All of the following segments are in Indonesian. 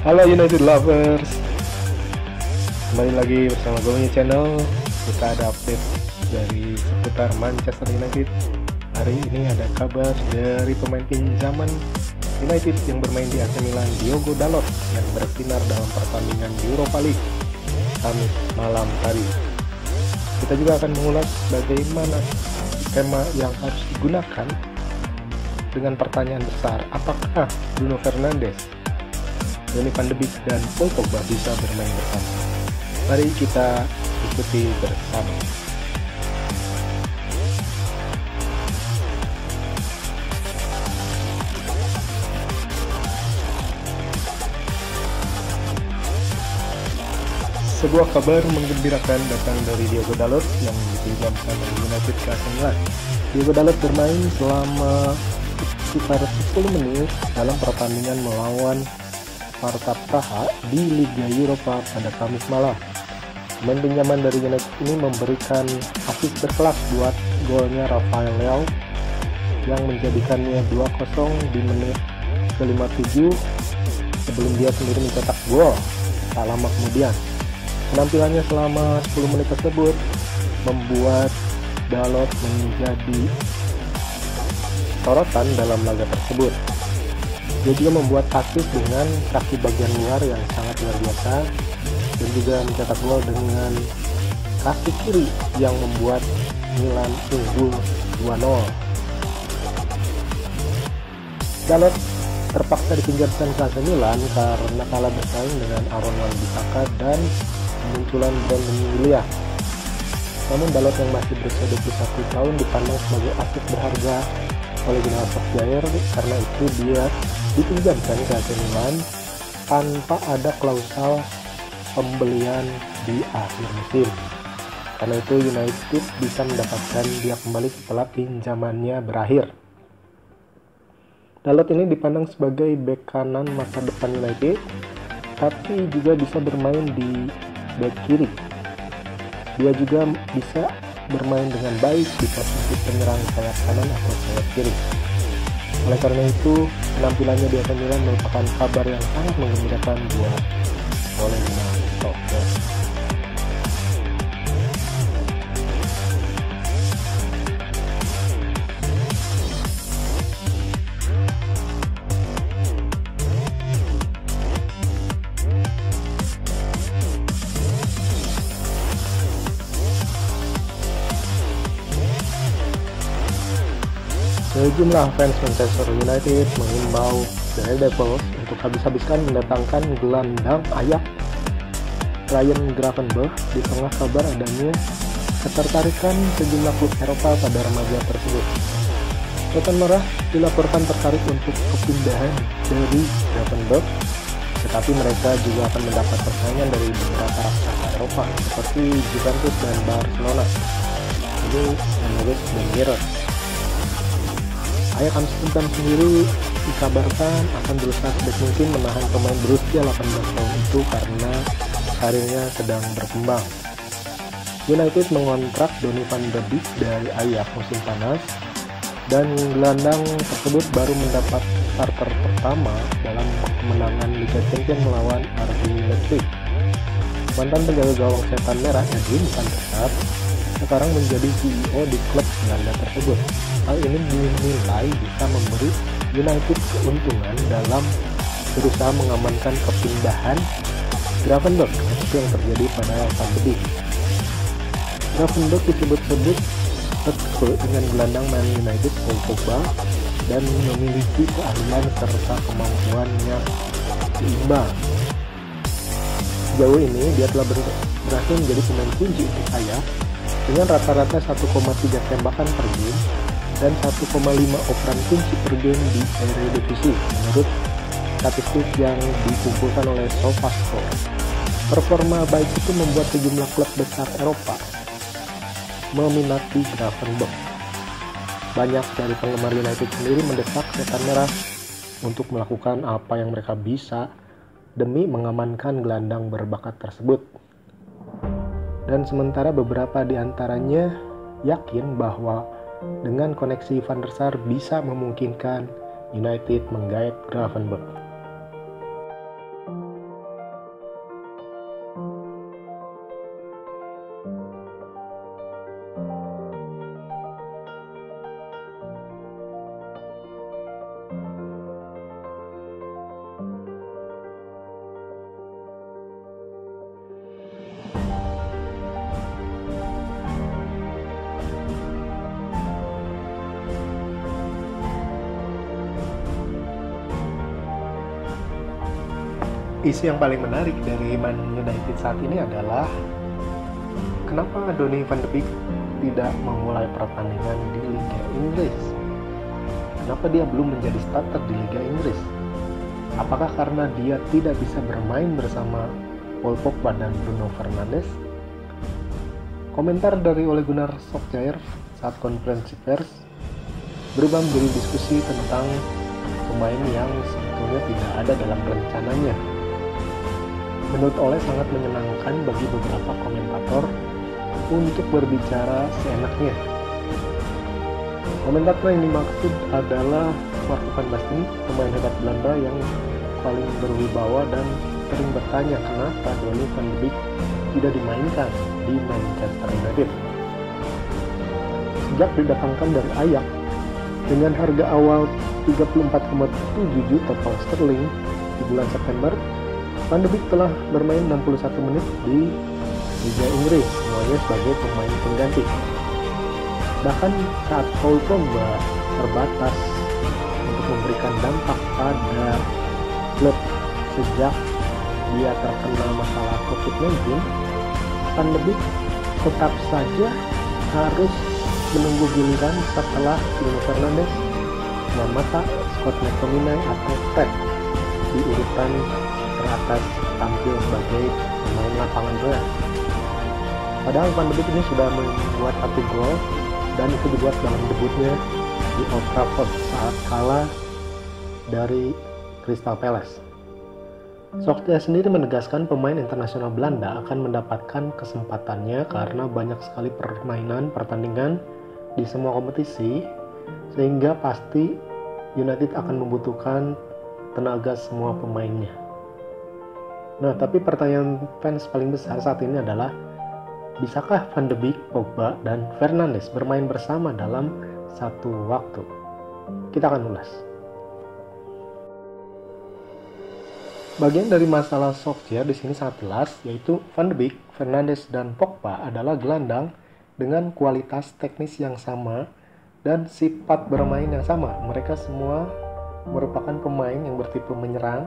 Halo United Lovers, kembali lagi bersama gue punya channel. Kita ada update dari seputar Manchester United. Hari ini ada kabar dari pemain pinjaman United yang bermain di AC Milan, Diogo Dalot, yang bersinar dalam pertandingan Europa League Kamis malam tadi. Kita juga akan mengulas bagaimana tema yang harus digunakan dengan pertanyaan besar, apakah Bruno Fernandes, Donny van de Beek, dan Paul Pogba bisa bermain bersama. Mari kita ikuti bersama. Sebuah kabar menggembirakan datang dari Diogo Dalot yang dipinjamkan dari United ke AC Milan. Diogo Dalot bermain selama sekitar 10 menit dalam pertandingan melawan Sparta Praha di Liga Eropa pada Kamis malam. Pemain pinjaman dari United ini memberikan assist berkelas buat golnya Rafael Leao yang menjadikannya 2-0 di menit ke-57 sebelum dia sendiri mencetak gol tak lama kemudian. Penampilannya selama 10 menit tersebut membuat Dalot menjadi sorotan dalam laga tersebut. Dia juga membuat assist dengan kaki bagian luar yang sangat luar biasa dan juga mencetak gol dengan kaki kiri yang membuat Milan unggul 2-0. Dalot terpaksa dipinjamkan ke AC Milan karena kalah bersaing dengan Aaron Wan-Bissaka dan kemunculan Brandon Willian. Namun Dalot yang masih berusia 21 tahun dipandang sebagai aset berharga oleh Gunnar Solskjaer, karena itu dia dipinjamkan ke AC Milan tanpa ada klausul pembelian di akhir musim. Karena itu United bisa mendapatkan dia kembali setelah pinjamannya berakhir. Dalot ini dipandang sebagai bek kanan masa depan United, tapi juga bisa bermain di bek kiri. Dia juga bisa bermain dengan baik di posisi penyerang sayap kanan atau sayap kiri. Oleh karena itu, penampilannya di AC Milan merupakan kabar yang sangat menggembirakan buat Ole Gunnar Solskjaer. Sejumlah fans Manchester United mengimbau The Red Devils untuk habis-habiskan mendatangkan gelandang Ajax Ryan Gravenberch di tengah kabar adanya ketertarikan sejumlah klub Eropa pada remaja tersebut. Setan Merah dilaporkan tertarik untuk kepindahan dari Gravenberch, tetapi mereka juga akan mendapat persaingan dari beberapa raksasa Eropa seperti Juventus dan Barcelona. Ini menurut The Mirror. Ajax Amsterdam sendiri dikabarkan akan berusaha sebaik mungkin menahan pemain berusia 18 tahun itu karena karirnya sedang berkembang. United mengontrak Donny van de Beek dari Ajax musim panas, dan gelandang tersebut baru mendapat starter pertama dalam kemenangan Liga Champions melawan RB Leipzig. Mantan penjaga gawang Setan Merah Edwin van der Sar sekarang menjadi CEO di klub Belanda tersebut. Hal ini dinilai bisa memberi United keuntungan dalam berusaha mengamankan kepindahan Gravenberch seperti yang terjadi pada Van de Beek. Gravenberch disebut-sebut betul dengan gelandang Man United Paul Pogba dan memiliki keahlian serta kemampuannya seimbang. Sejauh ini dia telah berhasil menjadi pemain kunci untuk Ajax dengan rata-rata 1,3 tembakan per game dan 1,5 operan kunci per game di Eredivisie menurut statistik yang dikumpulkan oleh SofaScore. Performa baik itu membuat sejumlah klub besar Eropa meminati Gravenberch. Banyak dari penggemar United sendiri mendesak Setan Merah untuk melakukan apa yang mereka bisa demi mengamankan gelandang berbakat tersebut. Dan sementara beberapa di antaranya yakin bahwa dengan koneksi Van der Sar bisa memungkinkan United menggait Gravenberch. Isu yang paling menarik dari Man United saat ini adalah kenapa Donny van de Beek tidak memulai pertandingan di Liga Inggris? Kenapa dia belum menjadi starter di Liga Inggris? Apakah karena dia tidak bisa bermain bersama Paul Pogba dan Bruno Fernandes? Komentar dari Ole Gunnar Solskjaer saat konferensi pers berubah menjadi diskusi tentang pemain yang sebetulnya tidak ada dalam rencananya. Menurut Ole sangat menyenangkan bagi beberapa komentator untuk berbicara seenaknya. Komentator yang dimaksud adalah Marco van Basten, pemain hebat Belanda yang paling berwibawa dan sering bertanya kenapa Donny van de Beek tidak dimainkan di Manchester United. Sejak didatangkan dari Ajax dengan harga awal 34,7 juta pound sterling di bulan September, Van de Beek telah bermain 61 menit di Liga Inggris, semuanya sebagai pemain pengganti. Bahkan saat Paul Pogba terbatas untuk memberikan dampak pada klub sejak dia terkena masalah COVID-19, Van de Beek tetap saja harus menunggu giliran setelah Bruno Fernandes, Mata, Scott McTominay atau Fred di urutan teratas tampil sebagai pemain lapangan tengah. Padahal Van de Beek ini sudah membuat 1 gol dan itu dibuat dalam debutnya di Old Trafford saat kalah dari Crystal Palace. Solskjaer sendiri menegaskan pemain internasional Belanda akan mendapatkan kesempatannya karena banyak sekali pertandingan di semua kompetisi, sehingga pasti United akan membutuhkan tenaga semua pemainnya. Nah, tapi pertanyaan fans paling besar saat ini adalah, bisakah Van de Beek, Pogba, dan Fernandes bermain bersama dalam satu waktu? Kita akan ulas. Bagian dari masalah Solskjaer di sini sangat jelas, yaitu Van de Beek, Fernandes, dan Pogba adalah gelandang dengan kualitas teknis yang sama dan sifat bermain yang sama. Mereka semua merupakan pemain yang bertipe menyerang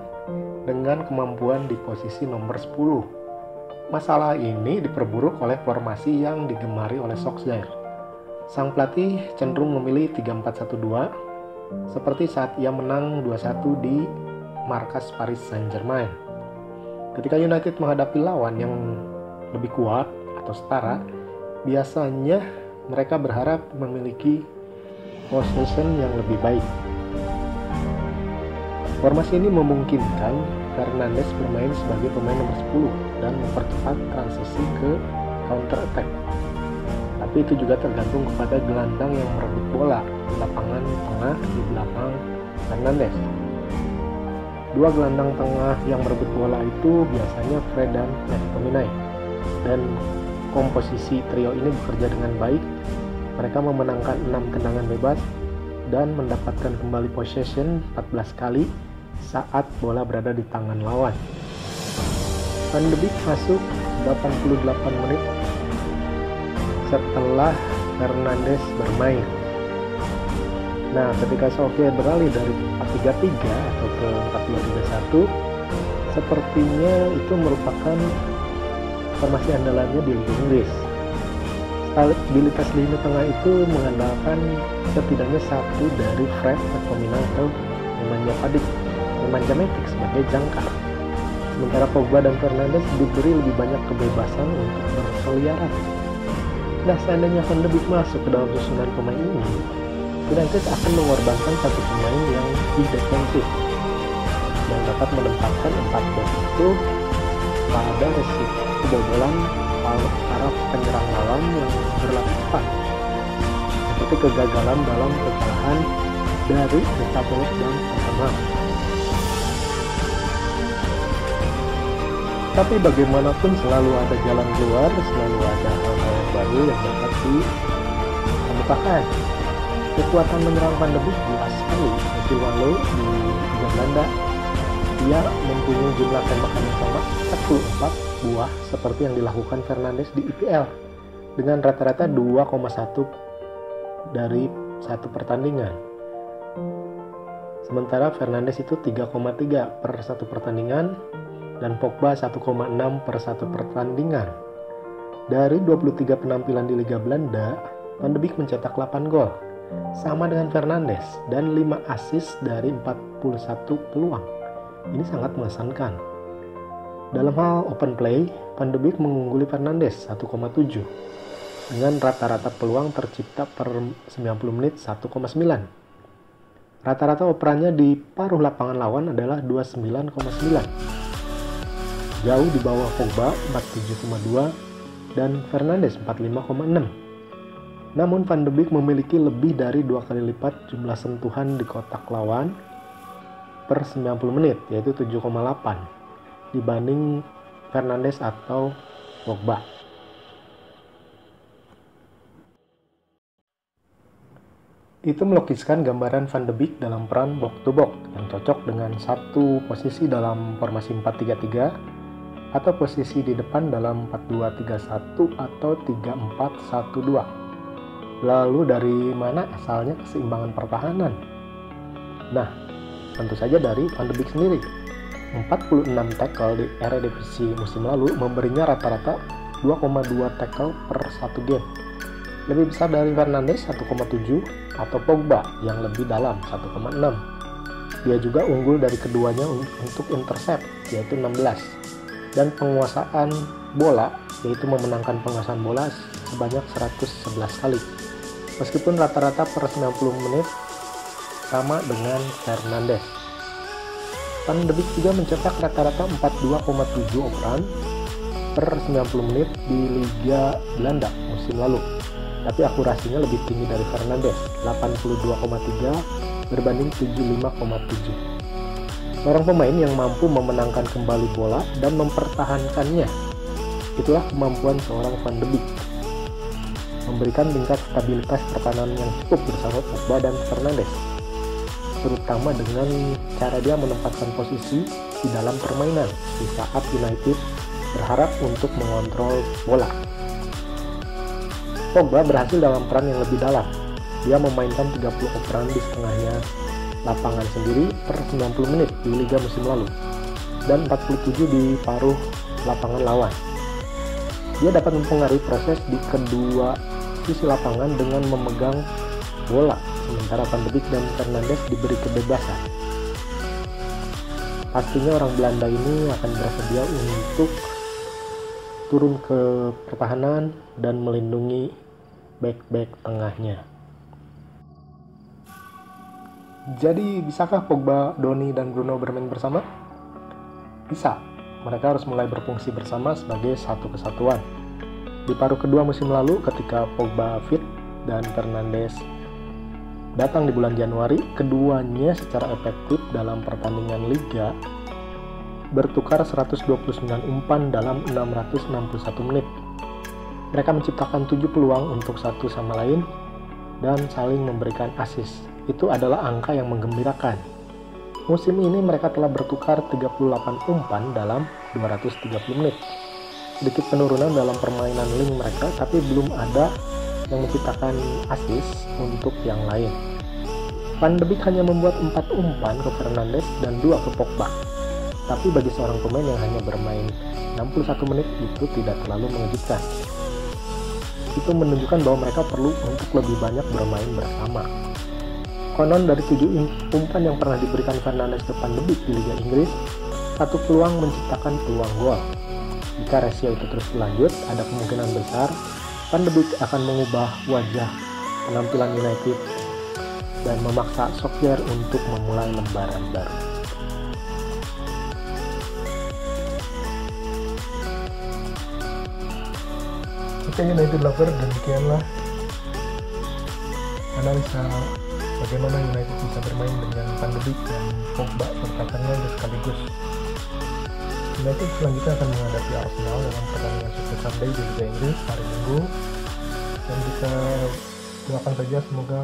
dengan kemampuan di posisi nomor 10. Masalah ini diperburuk oleh formasi yang digemari oleh Solskjaer. Sang pelatih cenderung memilih 3-4-1-2 seperti saat ia menang 2-1 di markas Paris Saint-Germain. Ketika United menghadapi lawan yang lebih kuat atau setara, biasanya mereka berharap memiliki possession yang lebih baik. Formasi ini memungkinkan Fernandes bermain sebagai pemain nomor 10 dan mempercepat transisi ke counter attack. Tapi itu juga tergantung kepada gelandang yang merebut bola di lapangan tengah di belakang Fernandes. Dua gelandang tengah yang merebut bola itu biasanya Fred dan McTominay. Dan komposisi trio ini bekerja dengan baik. Mereka memenangkan 6 tendangan bebas dan mendapatkan kembali possession 14 kali saat bola berada di tangan lawan. Van de Beek masuk 88 menit setelah Fernandes bermain. Nah, ketika Solskjaer beralih dari 4-3-3 atau ke 4-2-3-1, sepertinya itu merupakan formasi andalannya di Liga Inggris. Stabilitas lini tengah itu mengandalkan setidaknya satu dari Fred, McTominay atau Nemanja Matic sebagai jangkar. Sementara Pogba dan Fernandes diberi lebih banyak kebebasan untuk berkeliaran. Nah, seandainya Van de Beek masuk ke dalam susunan pemain ini, United akan mengorbankan satu pemain yang di defensif yang dapat menempatkan 4 back itu pada resiko kebobolan para penyerang lawan yang berlatih cepat, seperti kegagalan dalam kekalahan dari Crystal Palace dan Tottenham. Tapi bagaimanapun selalu ada jalan keluar, selalu ada hal-hal yang baru yang dapat dikemukakan. Kekuatan menyerang Van de Beek jelas sekali, meski walau di Liga Belanda ia mempunyai jumlah tembakan yang sama 4 buah seperti yang dilakukan Fernandes di IPL dengan rata-rata 2,1 dari satu pertandingan. Sementara Fernandes itu 3,3 per satu pertandingan dan Pogba 1,6 per satu pertandingan. Dari 23 penampilan di Liga Belanda, Van de Beek mencetak 8 gol, sama dengan Fernandes, dan 5 assist dari 41 peluang. Ini sangat mengesankan. Dalam hal open play, Van de Beek mengungguli Fernandes 1,7 dengan rata-rata peluang tercipta per 90 menit 1,9. Rata-rata operannya di paruh lapangan lawan adalah 29,9. Jauh di bawah Pogba 47,2 dan Fernandes 45,6. Namun Van de Beek memiliki lebih dari 2 kali lipat jumlah sentuhan di kotak lawan per 90 menit, yaitu 7,8 dibanding Fernandes atau Pogba. Itu melukiskan gambaran Van de Beek dalam peran box to box yang cocok dengan satu posisi dalam formasi 4-3-3 atau posisi di depan dalam 4-2-3-1 atau 3-4-1-2. Lalu dari mana asalnya keseimbangan pertahanan? Nah, tentu saja dari Van de Beek sendiri. 46 tackle di Eredivisie musim lalu memberinya rata-rata 2,2 tackle per satu game. Lebih besar dari Fernandes 1,7 atau Pogba yang lebih dalam 1,6. Dia juga unggul dari keduanya untuk intercept yaitu 16 dan penguasaan bola yaitu memenangkan penguasaan bola sebanyak 111 kali. Meskipun rata-rata per 90 menit sama dengan Fernandes. Van de Beek juga mencetak rata-rata 42,7 operan per 90 menit di Liga Belanda musim lalu. Tapi akurasinya lebih tinggi dari Fernandes, 82,3 berbanding 75,7. Seorang pemain yang mampu memenangkan kembali bola dan mempertahankannya. Itulah kemampuan seorang Van de Beek. Memberikan tingkat stabilitas pertahanan yang cukup bersama Pogba dan Fernandes, terutama dengan cara dia menempatkan posisi di dalam permainan di saat United berharap untuk mengontrol bola. Pogba berhasil dalam peran yang lebih dalam. Dia memainkan 30 operan di setengahnya lapangan sendiri per 90 menit di Liga musim lalu dan 47 di paruh lapangan lawan. Dia dapat mempengaruhi proses di kedua sisi lapangan dengan memegang bola, sementara Van de Beek dan Fernandes diberi kebebasan. Pastinya orang Belanda ini akan bersedia untuk turun ke pertahanan dan melindungi back-back tengahnya. Jadi bisakah Pogba, Donny, dan Bruno bermain bersama? Bisa. Mereka harus mulai berfungsi bersama sebagai satu kesatuan. Di paruh kedua musim lalu ketika Pogba fit dan Fernandes datang di bulan Januari, keduanya secara efektif dalam pertandingan Liga bertukar 129 umpan dalam 661 menit. Mereka menciptakan 7 peluang untuk satu sama lain dan saling memberikan assist. Itu adalah angka yang menggembirakan. Musim ini mereka telah bertukar 38 umpan dalam 230 menit. Sedikit penurunan dalam permainan link mereka, tapi belum ada yang menciptakan assist untuk yang lain. Van de Beek hanya membuat 4 umpan ke Fernandes dan 2 ke Pogba. Tapi bagi seorang pemain yang hanya bermain 61 menit itu tidak terlalu mengejutkan. Itu menunjukkan bahwa mereka perlu untuk lebih banyak bermain bersama. Konon dari 7 umpan yang pernah diberikan Fernandes ke Van de Beek di Liga Inggris, 1 peluang menciptakan peluang gol. Jika rasio itu terus berlanjut, ada kemungkinan besar Van de Beek akan mengubah wajah penampilan United dan memaksa Solskjaer untuk memulai lembaran baru. Oke, United Lover, demikianlah analisa bagaimana United bisa bermain dengan Van de Beek dan Pogba serta Fernandes sekaligus. United selanjutnya akan menghadapi Arsenal dalam pertandingan Super Sunday di Liga Inggris hari Minggu, dan kita doakan saja semoga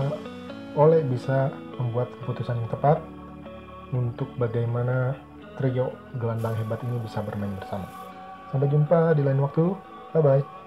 Ole bisa membuat keputusan yang tepat untuk bagaimana trio gelandang hebat ini bisa bermain bersama. Sampai jumpa di lain waktu, bye bye.